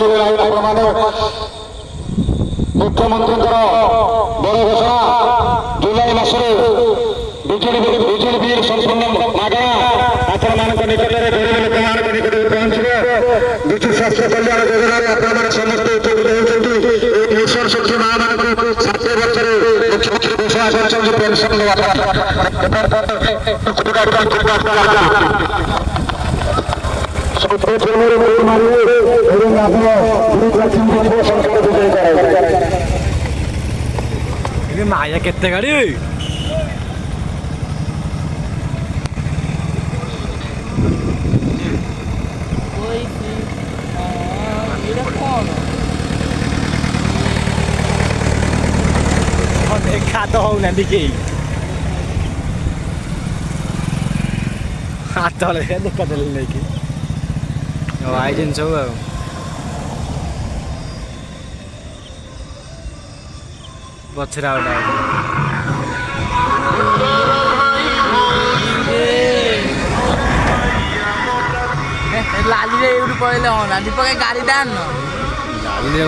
ବୁଲିବେ ନାହିଁ ଆପଣମାନେ। ମୁଖ୍ୟମନ୍ତ୍ରୀଙ୍କର ବଡ଼ ଘୋଷଣା ଜୁଲାଇ ମାସରେ ବିଜେଡି ବିଲ୍ ସମ୍ପୂର୍ଣ୍ଣ ମାଗଣା ଆପଣମାନଙ୍କ ନିକଟରେ ଗରିବ ଲୋକମାନଙ୍କ ନିକଟରେ ପହଞ୍ଚିବ। ବିଜୁ ସ୍ୱାସ୍ଥ୍ୟ କଲ୍ୟାଣ ଯୋଜନାରେ ଆପଣମାନେ ସମସ୍ତେ ଉପକୃତ ହେଉଛନ୍ତି। ଏହି ମିଶନ ଶକ୍ତି ମାମାନଙ୍କୁ 60 ବର୍ଷରେ ମୁଖ୍ୟମନ୍ତ୍ରୀ ଘୋଷଣା କରିଛନ୍ତି ପେନସନ ଦେବା ପାଇଁ। ମାୟା କେତେ ଗାଡ଼ି ଦେଖା ତ ହଉନାହାନ୍ତି କେହି। ହାତ ଦେଖା ଦେଲେ ନେଇକି ଆଇ ଜିନିଷ ସବୁ ଆଉ ପଛରେ ଆଉ ଲାଲିରେ ଏଇଠୁ ପଳେଇଲେ ହଅନ୍ତା। ଦୀପକ ଗାଡ଼ିଟା ଆଣିନ ଲାଲିରେ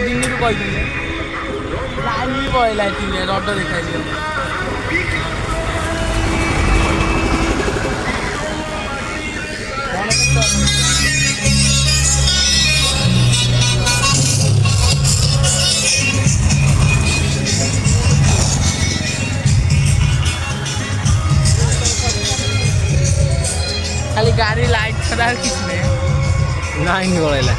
ଦିନରୁ କହିଥିଲି ଲାଲି ବି ପଳେଇଲା ଏଠି ରଡ଼ ଦେଖାଯିବ। ଖାଲି ଗାଡ଼ି ଲାଇଟ୍ ଛଡ଼ା ଆଉ କିଛି ନାହିଁ। ନାଇଁ ପଳେଇଲା।